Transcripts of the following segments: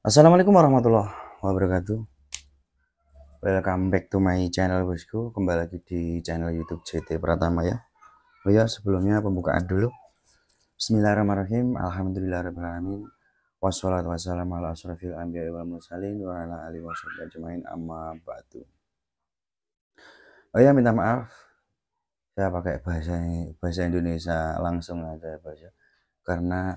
Assalamualaikum warahmatullahi wabarakatuh. Welcome back to my channel bosku. Kembali lagi di channel YouTube JT Pratama ya. Oh ya, sebelumnya pembukaan dulu. Bismillahirrahmanirrahim. Alhamdulillahirrahmanirrahim. Wassalatu wassalamu ala asrafil anbiya wal mursalin wa ala alihi washabbihi ajmain amma ba'du. Oh ya, minta maaf saya pakai bahasa Indonesia langsung aja bahasa. Karena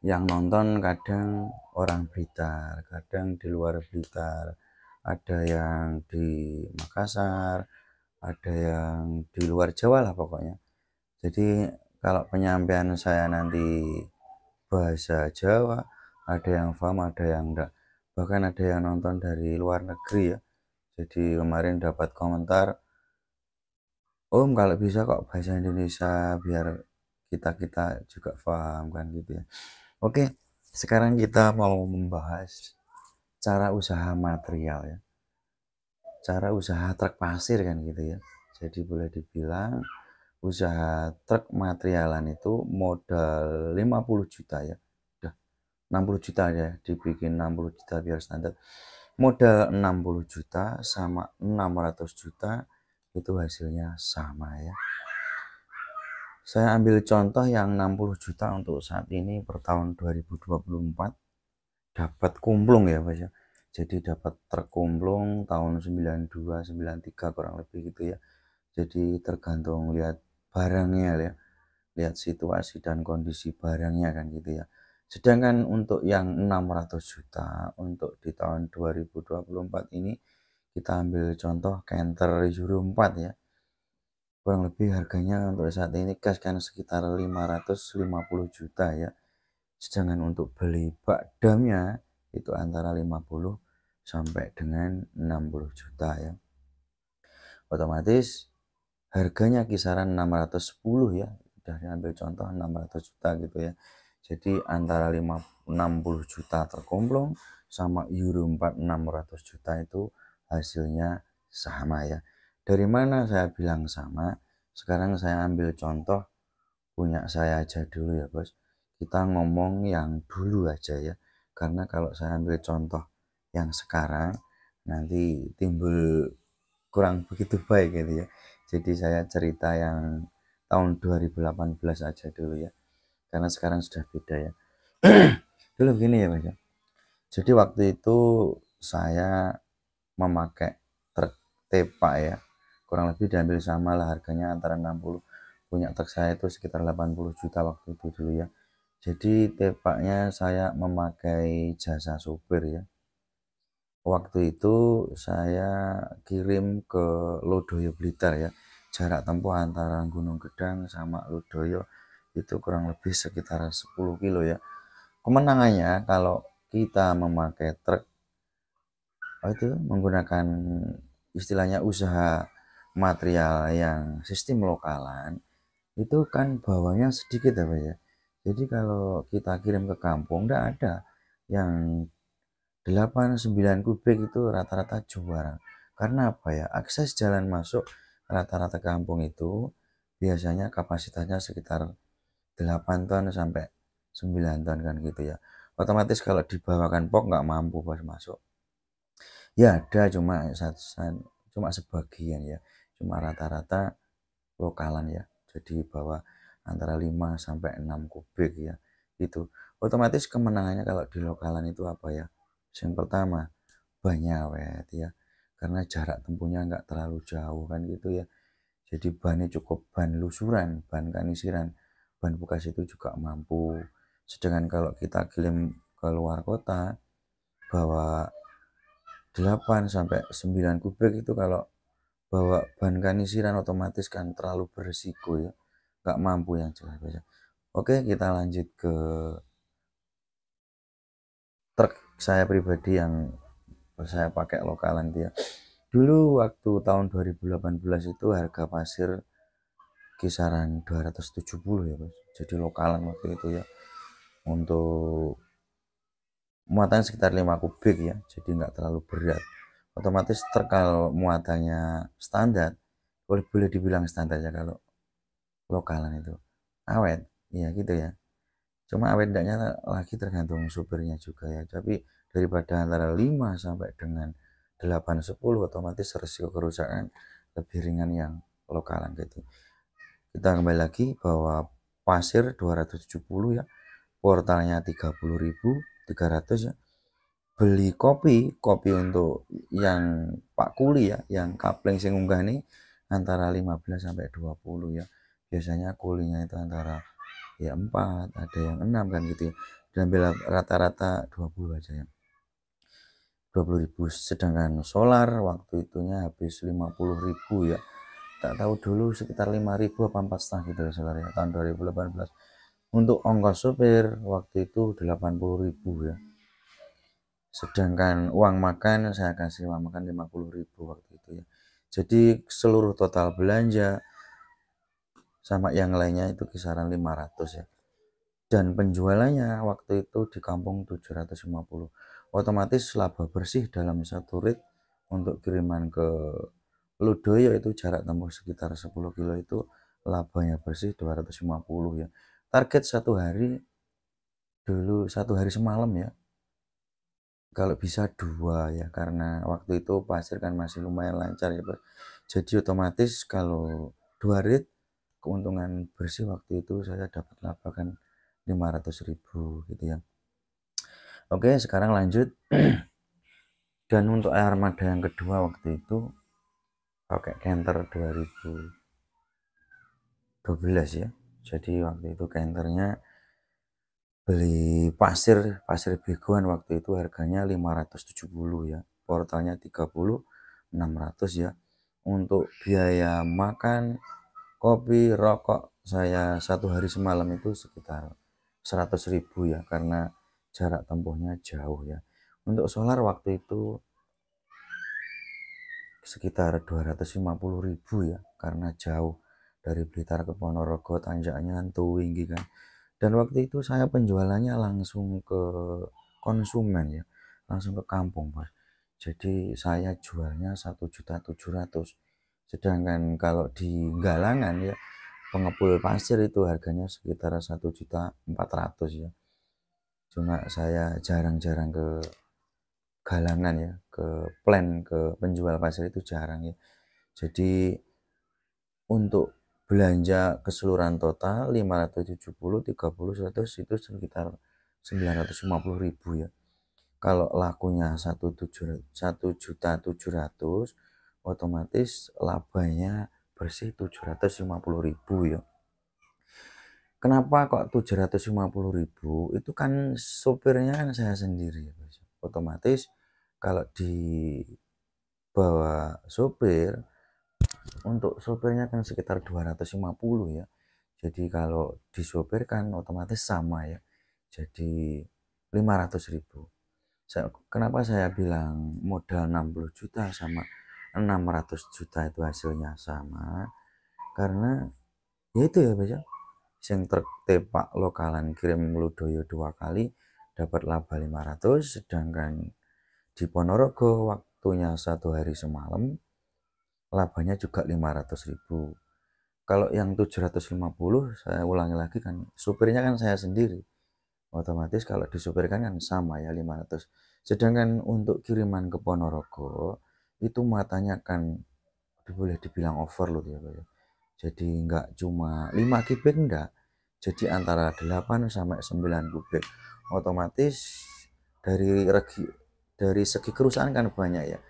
yang nonton kadang orang Blitar, kadang di luar Blitar, ada yang di Makassar, ada yang di luar Jawa lah pokoknya. Jadi kalau penyampaian saya nanti bahasa Jawa, ada yang paham, ada yang enggak. Bahkan ada yang nonton dari luar negeri ya. Jadi kemarin dapat komentar, Om kalau bisa kok bahasa Indonesia biar kita juga paham kan gitu ya. Oke, sekarang kita mau membahas cara usaha material ya. Cara usaha truk pasir kan gitu ya. Jadi boleh dibilang usaha truk materialan itu modal 50 juta ya. Udah 60 juta ya, dibikin 60 juta biar standar. Modal 60 juta sama 600 juta itu hasilnya sama ya. Saya ambil contoh yang 60 juta untuk saat ini per tahun 2024 dapat kumplung ya Mas ya. Jadi dapat terkumplung tahun 92 93 kurang lebih gitu ya. Jadi tergantung lihat barangnya ya, lihat situasi dan kondisi barangnya kan gitu ya. Sedangkan untuk yang 600 juta untuk di tahun 2024 ini kita ambil contoh Canter Euro 4 ya. Kurang lebih harganya untuk saat ini cash kan sekitar 550 juta ya. Sedangkan untuk beli bak damnya itu antara 50 sampai dengan 60 juta ya. Otomatis harganya kisaran 610 ya. Udah diambil contoh 600 juta gitu ya. Jadi antara 60 juta terkumplung sama Euro 4 600 juta itu hasilnya sama ya. Dari mana saya bilang sama? Sekarang saya ambil contoh punya saya aja dulu ya bos. Kita ngomong yang dulu aja ya. Karena kalau saya ambil contoh yang sekarang nanti timbul kurang begitu baik gitu ya. Jadi saya cerita yang tahun 2018 aja dulu ya. Karena sekarang sudah beda ya. Dulu begini ya Mas ya. Jadi waktu itu saya memakai truk tepa ya. Kurang lebih diambil sama lah harganya antara 60. Punya truk saya itu sekitar 80 juta waktu itu dulu ya. Jadi tepaknya saya memakai jasa sopir ya. Waktu itu saya kirim ke Lodoyo Blitar ya. Jarak tempuh antara Gunung Gedang sama Lodoyo itu kurang lebih sekitar 10 kilo ya. Kemenangannya kalau kita memakai truk itu menggunakan istilahnya usaha material yang sistem lokalan itu kan bawahnya sedikit ya Pak ya. Jadi kalau kita kirim ke kampung enggak ada yang 8 9 kubik itu rata-rata juara. Karena apa ya? Akses jalan masuk rata-rata kampung itu biasanya kapasitasnya sekitar 8 ton sampai 9 ton kan gitu ya. Otomatis kalau dibawakan pok nggak mampu pas masuk. Ya ada cuma sebagian ya. Cuma rata-rata lokalan ya. Jadi bawa antara 5 sampai 6 kubik ya. Itu. Otomatis kemenangannya kalau di lokalan itu apa ya? Yang pertama, bannya awet ya. Karena jarak tempuhnya nggak terlalu jauh kan gitu ya. Jadi bannya cukup ban lusuran, ban kanisiran. Ban bekas itu juga mampu. Sedangkan kalau kita kirim ke luar kota, bawa 8 sampai 9 kubik itu kalau bawa ban kanisiran otomatis kan terlalu berisiko ya. Nggak mampu yang jelas. Oke, kita lanjut ke truk saya pribadi yang saya pakai lokalan dia. Dulu waktu tahun 2018 itu harga pasir kisaran 270 ya bos. Jadi lokalan waktu itu ya. Untuk muatan sekitar 5 kubik ya. Jadi nggak terlalu berat. Otomatis truk kalau muatannya standar, boleh dibilang standar ya kalau lokalan itu. Awet, ya gitu ya. Cuma awet enggaknya lagi tergantung supirnya juga ya. Tapi daripada antara 5 sampai dengan 8 10, otomatis risiko kerusakan lebih ringan yang lokalan gitu. Kita kembali lagi bahwa pasir 270 ya, portalnya 30.300 ya. Beli kopi untuk yang Pak Kuli ya, yang kapling sing unggah nih antara 15 sampai 20 ya. Biasanya kulinya itu antara ya 4, ada yang 6 kan gitu ya. Dan bila rata-rata 20 aja ya. 20.000, sedangkan solar waktu itunya habis 50.000 ya. Tak tahu dulu sekitar 5.000 apa 4,5 gitu ya solar ya, tahun 2018. Untuk ongkos sopir waktu itu 80.000 ya. Sedangkan uang makan saya kasih uang makan 50.000 waktu itu ya. Jadi seluruh total belanja sama yang lainnya itu kisaran 500 ya. Dan penjualannya waktu itu di kampung 750. Otomatis laba bersih dalam satu rit untuk kiriman ke Ludoyo itu jarak tempuh sekitar 10 kilo itu labanya bersih 250 ya. Target satu hari dulu, satu hari semalam ya, kalau bisa 2 ya, karena waktu itu pasir kan masih lumayan lancar ya Bos. Jadi otomatis kalau 2 rit keuntungan bersih waktu itu saya dapat laba kan 500.000 gitu ya. Oke, sekarang lanjut. Dan untuk armada yang kedua waktu itu pakai Canter 2012 ya. Jadi waktu itu Canternya beli pasir begoan waktu itu harganya 570 ya, portalnya 30, 600 ya. Untuk biaya makan, kopi, rokok saya satu hari semalam itu sekitar 100.000 ya, karena jarak tempuhnya jauh ya. Untuk solar waktu itu sekitar 250.000 ya, karena jauh dari Blitar ke Ponorogo, tanjaknya tinggi kan. Dan waktu itu saya penjualannya langsung ke konsumen ya, langsung ke kampung Mas. Jadi saya jualnya 1.700.000, sedangkan kalau di galangan ya, pengepul pasir itu harganya sekitar 1.400.000 ya. Cuma saya jarang-jarang ke galangan ya, ke penjual pasir itu jarang ya. Jadi untuk belanja keseluruhan total 570, 30, 100 itu sekitar 950.000 ya. Kalau lakunya 1.700.000 otomatis labanya bersih 750.000 ya. Kenapa kok 750.000? Itu kan sopirnya kan saya sendiri ya. Otomatis kalau dibawa sopir, untuk sopirnya kan sekitar 250 ya. Jadi kalau disopirkan otomatis sama ya. Jadi 500.000. Kenapa saya bilang modal 60 juta sama 600 juta itu hasilnya sama? Karena ya itu ya Mas ya. Yang truk tepak lokalan kirim Ludoyo 2 kali dapat laba 500, sedangkan di Ponorogo waktunya satu hari semalam labanya juga 500.000. Kalau yang 750 saya ulangi lagi kan, supirnya kan saya sendiri. Otomatis kalau disupirkan kan sama ya 500. Sedangkan untuk kiriman ke Ponorogo itu matanya kan boleh dibilang overload ya Pak ya. Jadi enggak cuma 5 kubik enggak. Jadi antara 8 sampai 9 kubik. Otomatis dari segi kerusakan kan banyak ya.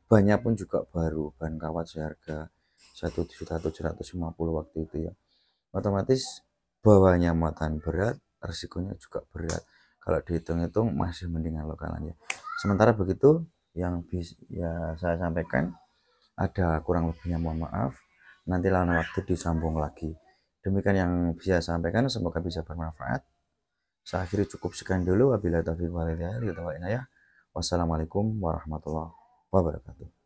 Banyak pun juga baru, ban kawat seharga 1.750 waktu itu ya. Otomatis bawanya muatan berat, risikonya juga berat. Kalau dihitung-hitung masih mendingan lokalan ya. Sementara begitu yang ya saya sampaikan, ada kurang lebihnya mohon maaf. Nanti lain waktu disambung lagi. Demikian yang bisa saya sampaikan, semoga bisa bermanfaat. Saya akhiri cukup sekian dulu. Wabillahi taufiq wal hidayah. Wassalamualaikum warahmatullahi wabarakatuh.